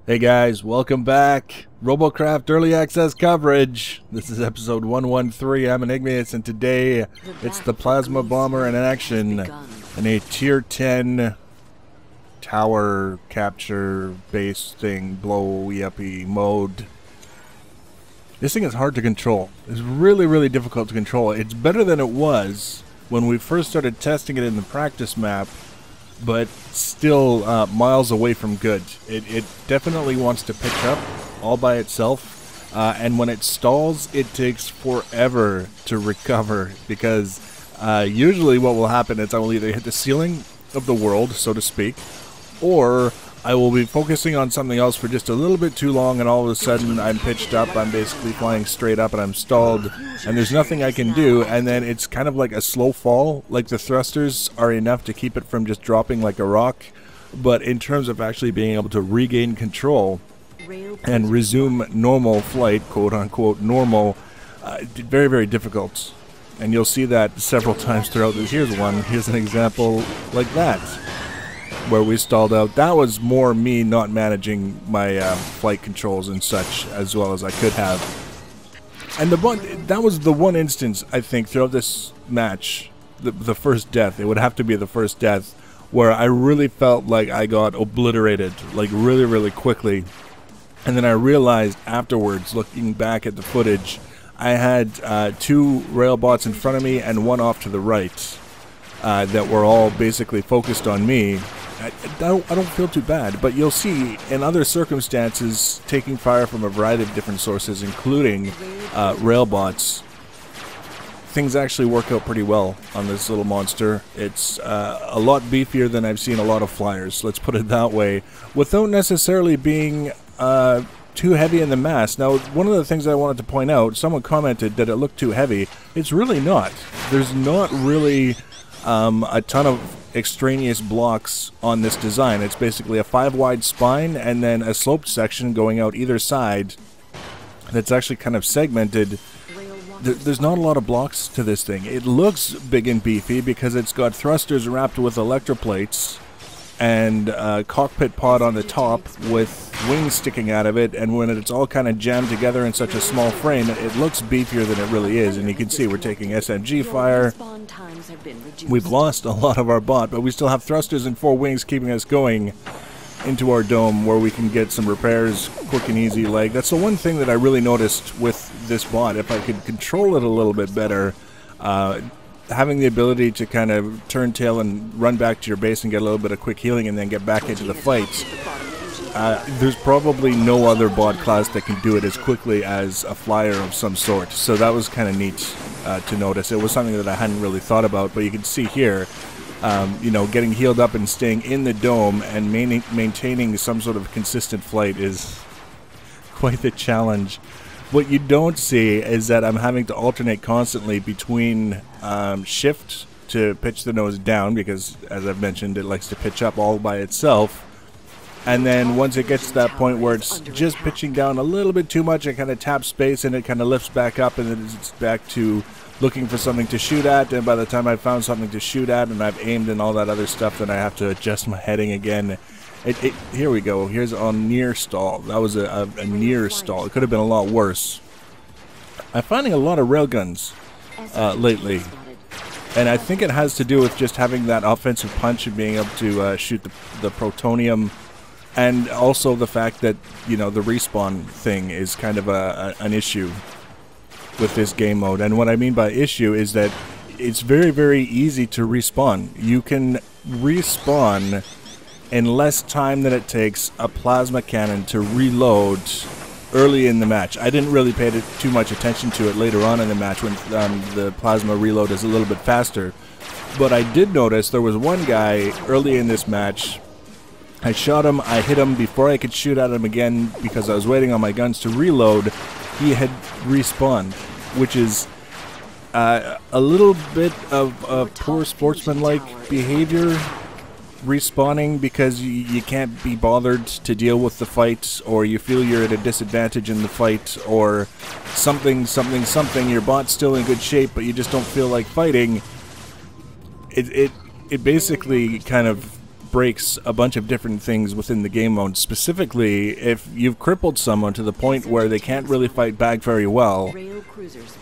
Hey guys, welcome back. Robocraft Early Access coverage. This is episode 113. I'm Enigmius, and today it's the Plasma Bomber in action in a Tier 10 tower capture base thing, blow-uppy mode. This thing is hard to control. It's really difficult to control. It's better than it was when we first started testing it in the practice map, but still miles away from good. It definitely wants to pitch up all by itself, and when it stalls, it takes forever to recover, because usually what will happen is I will either hit the ceiling of the world, so to speak, or I will be focusing on something else for just a little bit too long, and all of a sudden I'm pitched up, I'm basically flying straight up, and I'm stalled, and there's nothing I can do, and then it's kind of like a slow fall. Like, the thrusters are enough to keep it from just dropping like a rock, but in terms of actually being able to regain control and resume normal flight, quote-unquote normal, very difficult. And you'll see that several times throughout this. Here's one. Here's an example like that, where we stalled out. That was more me not managing my flight controls and such as well as I could have. And that was the one instance, I think, throughout this match, the first death, it would have to be the first death, where I really felt like I got obliterated, like really quickly. And then I realized afterwards, looking back at the footage, I had two rail bots in front of me and one off to the right that were all basically focused on me. I don't feel too bad, but you'll see in other circumstances, taking fire from a variety of different sources, including rail bots, things actually work out pretty well on this little monster. It's a lot beefier than I've seen a lot of flyers, let's put it that way, without necessarily being too heavy in the mass. Now, one of the things I wanted to point out, someone commented that it looked too heavy. It's really not. There's not really a ton of extraneous blocks on this design. It's basically a 5-wide spine and then a sloped section going out either side that's actually kind of segmented. There's not a lot of blocks to this thing. It looks big and beefy because it's got thrusters wrapped with electroplates and a cockpit pod on the top with wings sticking out of it, and when it's all kind of jammed together in such a small frame, it looks beefier than it really is. And you can see we're taking SMG fire. We've lost a lot of our bot, but we still have thrusters and 4 wings keeping us going into our dome, where we can get some repairs quick and easy. Like, that's the one thing that I really noticed with this bot. If I could control it a little bit better, having the ability to kind of turn tail and run back to your base and get a little bit of quick healing and then get back into the fights. There's probably no other bot class that can do it as quickly as a flyer of some sort. So that was kind of neat to notice. It was something that I hadn't really thought about, but you can see here, you know, getting healed up and staying in the dome and maintaining some sort of consistent flight is quite the challenge. What you don't see is that I'm having to alternate constantly between shift to pitch the nose down, because, as I've mentioned, it likes to pitch up all by itself. And then once it gets to that point where it's just pitching down a little bit too much, I kind of tap space and it kind of lifts back up, and then it's back to looking for something to shoot at. And by the time I've found something to shoot at and I've aimed and all that other stuff, then I have to adjust my heading again. Here we go. Here's a near stall. That was a near stall. It could have been a lot worse. I'm finding a lot of railguns lately, and I think it has to do with just having that offensive punch and being able to shoot the protonium, and also the fact that, you know, the respawn thing is kind of an issue with this game mode. And what I mean by issue is that it's very easy to respawn. You can respawn in less time than it takes a plasma cannon to reload early in the match. I didn't really pay too much attention to it later on in the match when the plasma reload is a little bit faster. But I did notice there was one guy early in this match. I shot him, I hit him before I could shoot at him again because I was waiting on my guns to reload. He had respawned, which is a little bit of poor sportsmanlike behavior, respawning because you can't be bothered to deal with the fight, or you feel you're at a disadvantage in the fight, or something, your bot's still in good shape but you just don't feel like fighting. It basically kind of breaks a bunch of different things within the game mode. Specifically, if you've crippled someone to the point where they can't really fight back very well,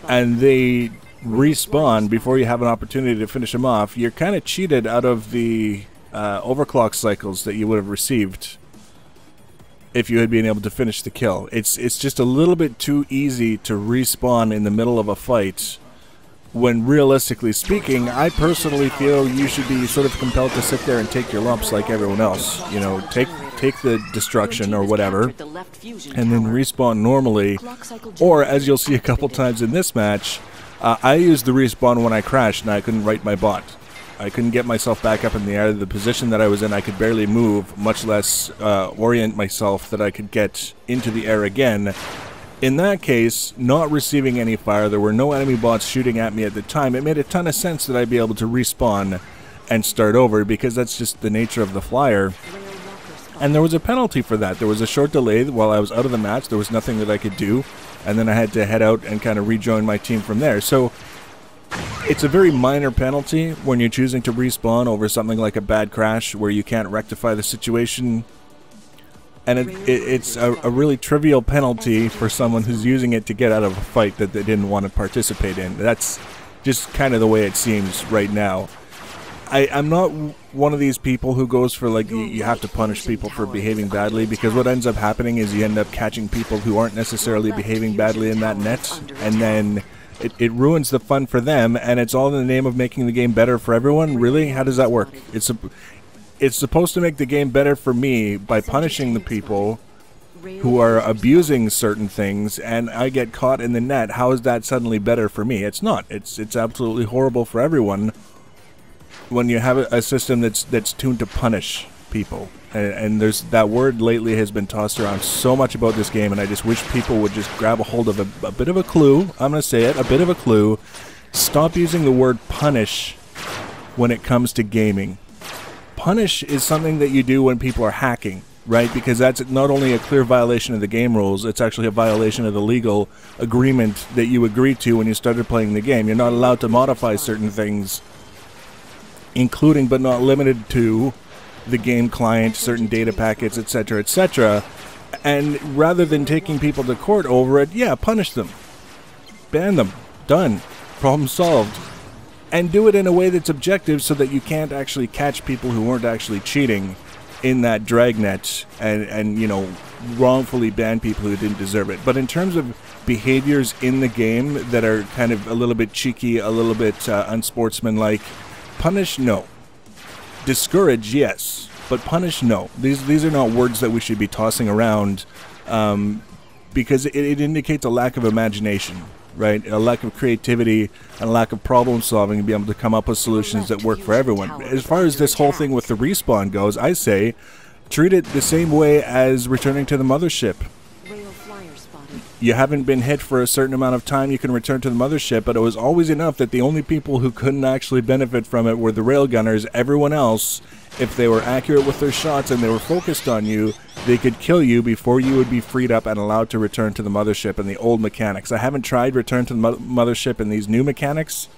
and they respawn before you have an opportunity to finish them off, you're kind of cheated out of the overclock cycles that you would have received if you had been able to finish the kill. It's just a little bit too easy to respawn in the middle of a fight, when realistically speaking, I personally feel you should be sort of compelled to sit there and take your lumps like everyone else. You know, take the destruction or whatever, and then respawn normally. Or, as you'll see a couple times in this match, I used the respawn when I crashed and I couldn't right my bot. I couldn't get myself back up in the air. The position that I was in, I could barely move, much less orient myself that I could get into the air again. In that case, not receiving any fire, there were no enemy bots shooting at me at the time, it made a ton of sense that I'd be able to respawn and start over, because that's just the nature of the flyer. And there was a penalty for that. There was a short delay while I was out of the match. There was nothing that I could do, and then I had to head out and kind of rejoin my team from there. So it's a very minor penalty when you're choosing to respawn over something like a bad crash where you can't rectify the situation. And it's a really trivial penalty for someone who's using it to get out of a fight that they didn't want to participate in. That's just kind of the way it seems right now. I'm not one of these people who goes for, like, you have to punish people for behaving badly, because what ends up happening is you end up catching people who aren't necessarily behaving badly in that net, and then it ruins the fun for them, and it's all in the name of making the game better for everyone. Really? How does that work? It's supposed to make the game better for me by punishing the people who are abusing certain things, and I get caught in the net. How is that suddenly better for me? It's not. It's absolutely horrible for everyone when you have a system that's tuned to punish people. And there's that word lately has been tossed around so much about this game, and I just wish people would just grab a hold of a bit of a clue. I'm going to say it, a bit of a clue. Stop using the word punish when it comes to gaming. Punish is something that you do when people are hacking, right? Because that's not only a clear violation of the game rules, it's actually a violation of the legal agreement that you agreed to when you started playing the game. You're not allowed to modify certain things, including but not limited to the game client, certain data packets, etc., etc. And rather than taking people to court over it, yeah, punish them. Ban them. Done. Problem solved. And do it in a way that's objective so that you can't actually catch people who weren't actually cheating in that dragnet and you know, wrongfully ban people who didn't deserve it. But in terms of behaviors in the game that are kind of a little bit cheeky, a little bit unsportsmanlike, punish, no. Discourage, yes. But punish, no. These are not words that we should be tossing around because it indicates a lack of imagination. Right, a lack of creativity and a lack of problem solving to be able to come up with solutions that work for everyone. As far as this whole thing with the respawn goes, I say treat it the same way as returning to the mothership. You haven't been hit for a certain amount of time, you can return to the mothership, but it was always enough that the only people who couldn't actually benefit from it were the railgunners. Everyone else, if they were accurate with their shots and they were focused on you, they could kill you before you would be freed up and allowed to return to the mothership and the old mechanics. I haven't tried return to the mothership and these new mechanics.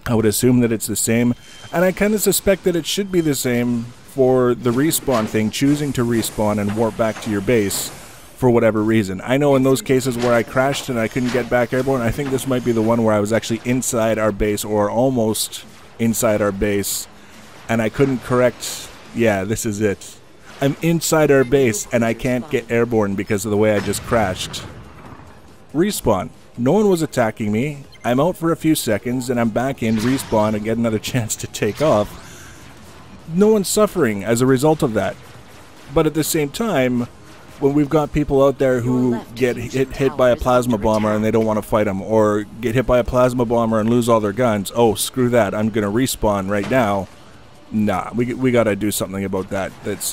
I would assume that it's the same, and I kind of suspect that it should be the same for the respawn thing, choosing to respawn and warp back to your base for whatever reason. I know in those cases where I crashed and I couldn't get back airborne, I think this might be the one where I was actually inside our base or almost inside our base, and I couldn't correct. Yeah, this is it. I'm inside our base and I can't get airborne because of the way I just crashed. Respawn. No one was attacking me. I'm out for a few seconds and I'm back in, respawn, and get another chance to take off. No one's suffering as a result of that. But at the same time, when we've got people out there who get hit by a plasma bomber and they don't want to fight them, or get hit by a plasma bomber and lose all their guns, oh, screw that, I'm going to respawn right now. Nah, we got to do something about that. That's,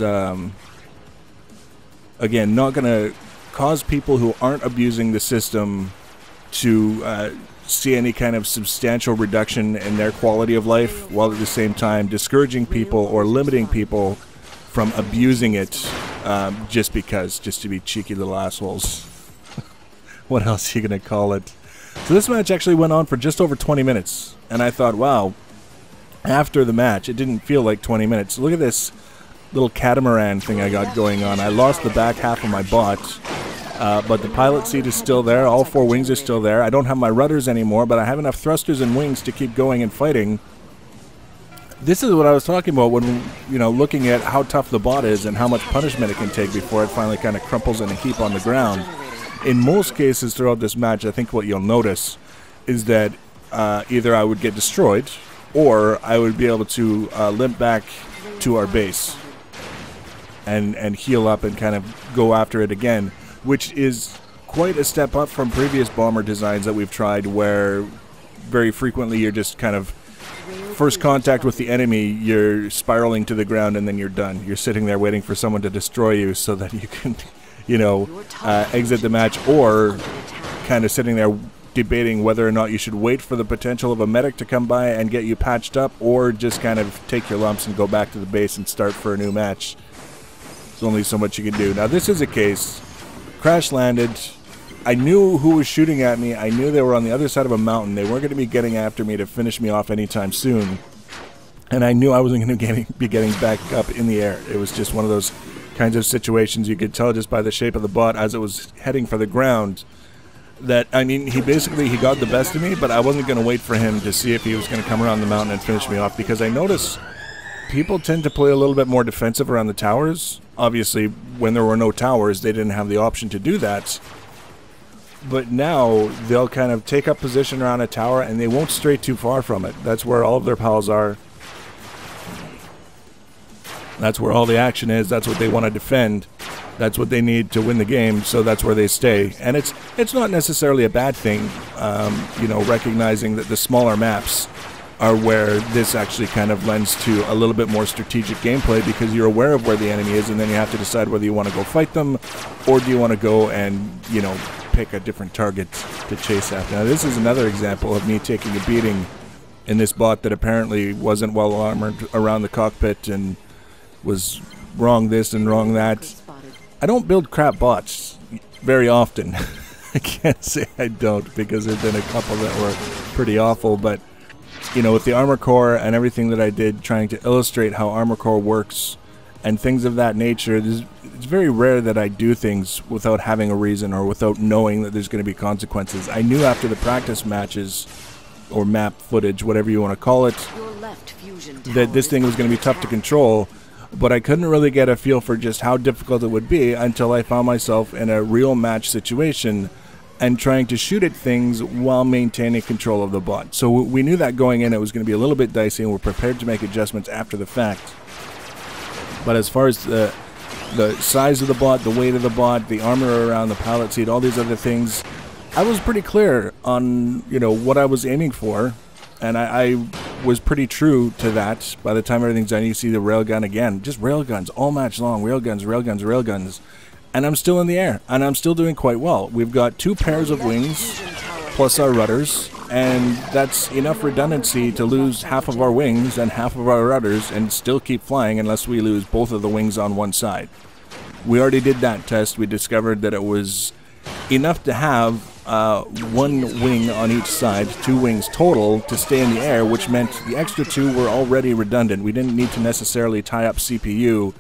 again, not going to cause people who aren't abusing the system to see any kind of substantial reduction in their quality of life, while at the same time discouraging people or limiting people from abusing it just to be cheeky little assholes. What else are you going to call it? So this match actually went on for just over 20 minutes, and I thought, wow, after the match, it didn't feel like 20 minutes. Look at this little catamaran thing I got going on. I lost the back half of my bot, but the pilot seat is still there. All 4 wings are still there. I don't have my rudders anymore, but I have enough thrusters and wings to keep going and fighting. This is what I was talking about when, you know, looking at how tough the bot is and how much punishment it can take before it finally kind of crumples in a heap on the ground. In most cases throughout this match, I think what you'll notice is that either I would get destroyed or I would be able to limp back to our base and heal up and kind of go after it again, which is quite a step up from previous bomber designs that we've tried, where very frequently you're just kind of first contact with the enemy, you're spiraling to the ground and then you're done. You're sitting there waiting for someone to destroy you so that you can, you know, exit the match, or kind of sitting there debating whether or not you should wait for the potential of a medic to come by and get you patched up, or just kind of take your lumps and go back to the base and start for a new match. There's only so much you can do. Now this is a case, crash landed, I knew who was shooting at me. I knew they were on the other side of a mountain. They weren't going to be getting after me to finish me off anytime soon. And I knew I wasn't going to be getting back up in the air. It was just one of those kinds of situations you could tell just by the shape of the bot as it was heading for the ground that, I mean, he got the best of me, but I wasn't going to wait for him to see if he was going to come around the mountain and finish me off, because I noticed people tend to play a little bit more defensive around the towers. Obviously, when there were no towers, they didn't have the option to do that. But now they'll kind of take up position around a tower and they won't stray too far from it. That's where all of their pals are. That's where all the action is. That's what they want to defend. That's what they need to win the game, so that's where they stay. And it's not necessarily a bad thing, you know, recognizing that the smaller maps are where this actually kind of lends to a little bit more strategic gameplay, because you're aware of where the enemy is and then you have to decide whether you want to go fight them or do you want to go and, you know, pick a different target to chase after. Now this is another example of me taking a beating in this bot that apparently wasn't well armored around the cockpit and was wrong this and wrong that. I don't build crap bots very often. I can't say I don't, because there's been a couple that were pretty awful, but you know, with the armor core and everything that I did trying to illustrate how armor core works and things of that nature, it's very rare that I do things without having a reason or without knowing that there's going to be consequences. I knew after the practice matches, or map footage, whatever you want to call it, that this thing was going to be tough to control, but I couldn't really get a feel for just how difficult it would be until I found myself in a real match situation and trying to shoot at things while maintaining control of the bot. So we knew that going in it was going to be a little bit dicey, and we're prepared to make adjustments after the fact. But as far as the size of the bot, the weight of the bot, the armor around the pilot seat, all these other things, I was pretty clear on, you know, what I was aiming for, and I was pretty true to that. By the time everything's done, you see the railgun again. Just railguns all match long. Railguns, railguns, railguns. And I'm still in the air, and I'm still doing quite well. We've got 2 pairs of wings, plus our rudders, and that's enough redundancy to lose half of our wings and half of our rudders and still keep flying unless we lose both of the wings on one side. We already did that test. We discovered that it was enough to have 1 wing on each side, 2 wings total, to stay in the air, which meant the extra 2 were already redundant. We didn't need to necessarily tie up CPU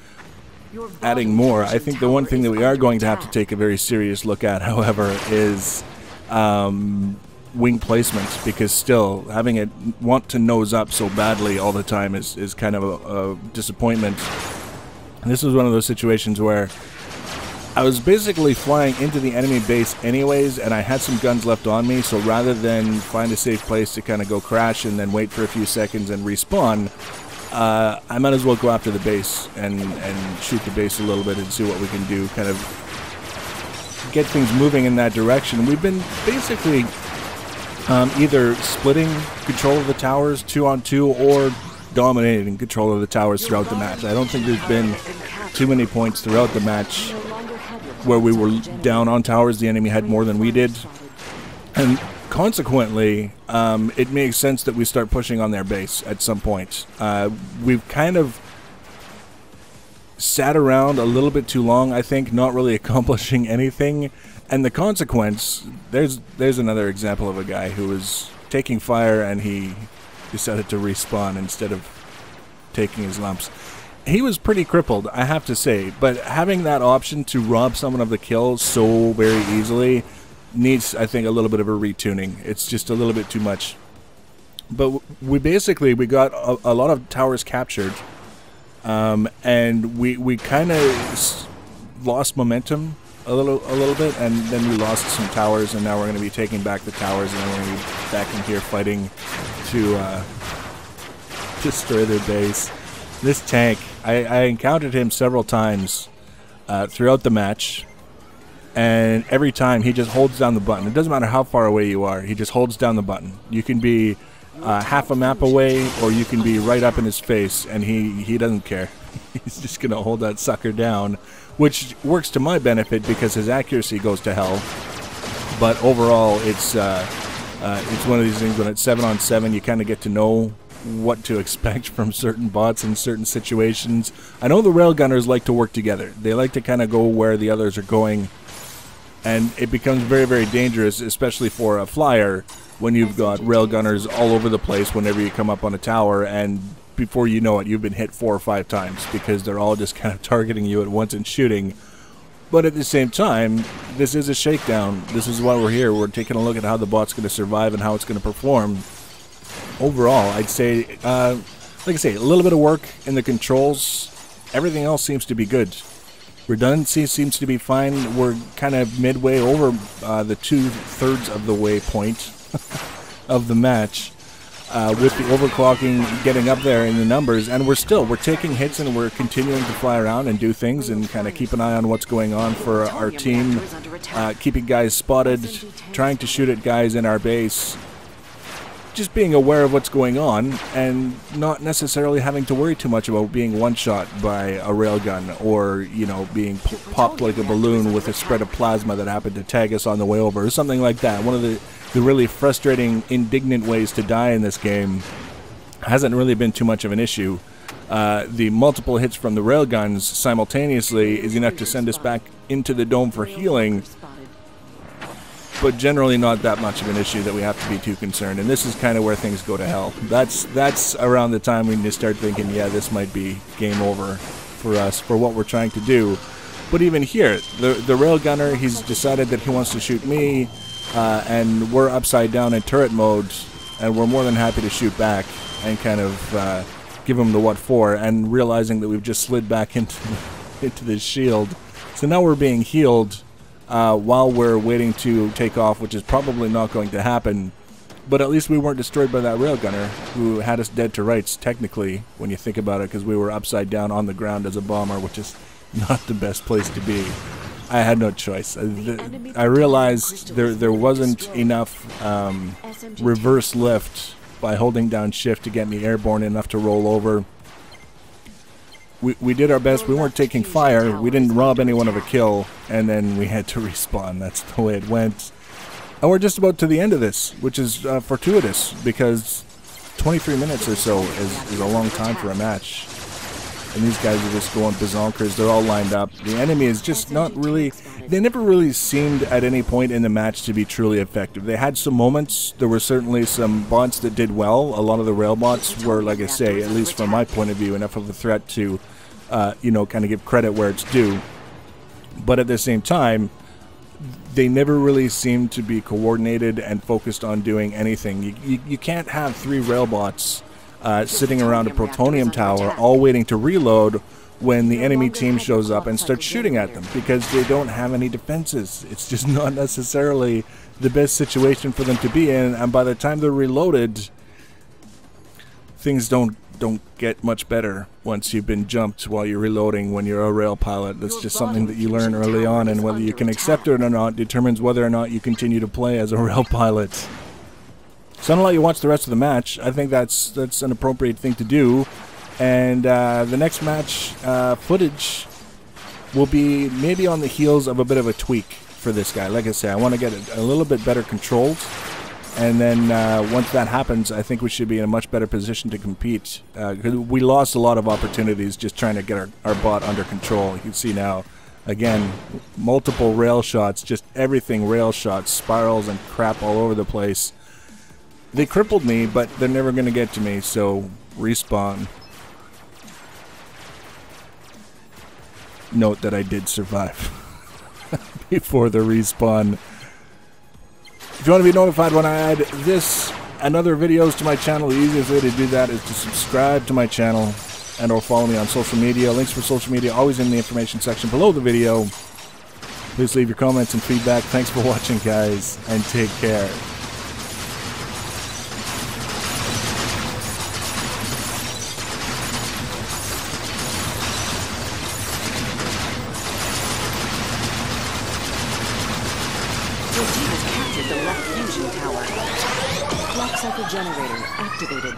adding more. I think the one thing that we are going to have to take a very serious look at, however, is wing placement, because still having it want to nose up so badly all the time is kind of a disappointment. And this was one of those situations where I was basically flying into the enemy base anyways, and I had some guns left on me, so rather than find a safe place to kind of go crash and then wait for a few seconds and respawn, I might as well go after the base and shoot the base a little bit and see what we can do, kind of get things moving in that direction. We've been basically either splitting control of the towers 2 on 2 or dominating control of the towers throughout the match. I don't think there's been too many points throughout the match where we were down on towers. The enemy had more than we did, and consequently it makes sense that we start pushing on their base at some point. We've kind of sat around a little bit too long, I think, not really accomplishing anything, and the consequence, there's another example of a guy who was taking fire and he decided to respawn instead of taking his lumps. He was pretty crippled, I have to say, but having that option to rob someone of the kill so very easily needs, I think, a little bit of a retuning. It's just a little bit too much. But we got a lot of towers captured, and we kind of lost momentum a little bit, and then we lost some towers, and now we're going to be taking back the towers, and then we're going to be back in here fighting to destroy their base. This tank, I encountered him several times throughout the match, and every time he just holds down the button. It doesn't matter how far away you are, he just holds down the button. You can be half a map away, or you can be right up in his face, and he doesn't care. He's just going to hold that sucker down, which works to my benefit because his accuracy goes to hell. But overall, it's one of these things when it's 7 on 7, you kind of get to know what to expect from certain bots in certain situations. I know the railgunners like to work together. They like to kind of go where the others are going, and it becomes very, very dangerous, especially for a flyer, when you've got railgunners all over the place whenever you come up on a tower, and before you know it, you've been hit 4 or 5 times because they're all just kind of targeting you at once and shooting. But at the same time, this is a shakedown. This is why we're here. We're taking a look at how the bot's going to survive and how it's going to perform. Overall, I'd say, like I say, a little bit of work in the controls. Everything else seems to be good. Redundancy seems to be fine. We're kind of midway over the 2/3 of the way point of the match, with the overclocking getting up there in the numbers, and we're taking hits, and we're continuing to fly around and do things and kind of keep an eye on what's going on for our team, keeping guys spotted, trying to shoot at guys in our base. Just being aware of what's going on and not necessarily having to worry too much about being one-shot by a railgun, or, you know, being popped like a balloon with a spread of plasma that happened to tag us on the way over, or something like that. One of the really frustrating, indignant ways to die in this game hasn't really been too much of an issue. The multiple hits from the railguns simultaneously is enough to send us back into the dome for healing, but generally not that much of an issue that we have to be too concerned. And this is kind of where things go to hell. That's around the time we need to start thinking, yeah, this might be game over for us, for what we're trying to do. But even here, the railgunner, he's decided that he wants to shoot me, and we're upside down in turret mode, and we're more than happy to shoot back and kind of give him the what for, and realizing that we've just slid back into this shield. So now we're being healed while we're waiting to take off, which is probably not going to happen. But at least we weren't destroyed by that railgunner, who had us dead to rights, technically, when you think about it, because we were upside down on the ground as a bomber, which is not the best place to be. I had no choice. I realized there wasn't enough reverse lift by holding down shift to get me airborne enough to roll over. We did our best. We weren't taking fire. We didn't rob anyone of a kill, and then we had to respawn. That's the way it went. And we're just about to the end of this, which is fortuitous, because 23 minutes or so is a long time for a match. And these guys are just going bazonkers. They're all lined up. The enemy is just not really... They never really seemed at any point in the match to be truly effective. They had some moments. There were certainly some bots that did well. A lot of the rail bots were, like I say, at least from my point of view, enough of a threat to, you know, kind of give credit where it's due. But at the same time, they never really seemed to be coordinated and focused on doing anything. You can't have 3 rail bots sitting around a plutonium tower all waiting to reload when the enemy team shows up and starts shooting at them, because they don't have any defenses. It's just not necessarily the best situation for them to be in, and by the time they're reloaded, things don't get much better once you've been jumped while you're reloading when you're a rail pilot. That's just something that you learn early on, and whether you can accept it or not determines whether or not you continue to play as a rail pilot. So I'm gonna let you watch the rest of the match. I think that's an appropriate thing to do. And the next match footage will be maybe on the heels of a bit of a tweak for this guy. Like I say, I want to get it a little bit better controlled. And then once that happens, I think we should be in a much better position to compete. Because we lost a lot of opportunities just trying to get our bot under control. You can see now, again, multiple rail shots, just everything rail shots, spirals and crap all over the place. They crippled me, but they're never going to get to me, so respawn. Note that I did survive before the respawn. If you want to be notified when I add this and other videos to my channel, the easiest way to do that is to subscribe to my channel and or follow me on social media. Links for social media always in the information section below the video. Please leave your comments and feedback. Thanks for watching, guys, and take care. Your team has captured the left fusion tower. Clock cycle generator activated.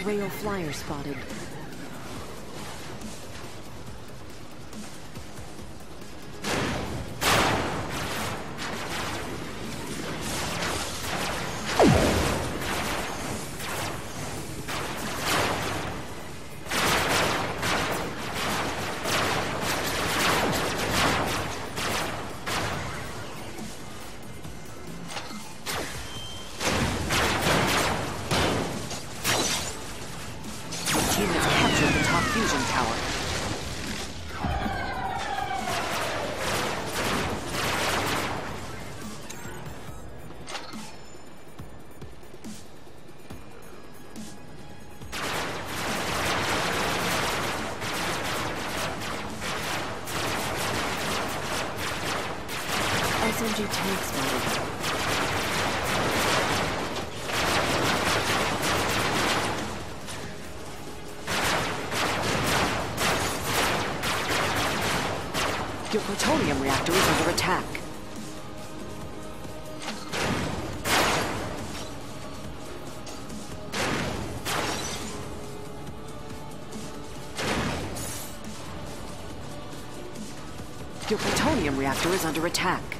Rail flyer spotted. Team has captured the top fusion tower. SMG tank spotted. Your plutonium reactor is under attack. Your plutonium reactor is under attack.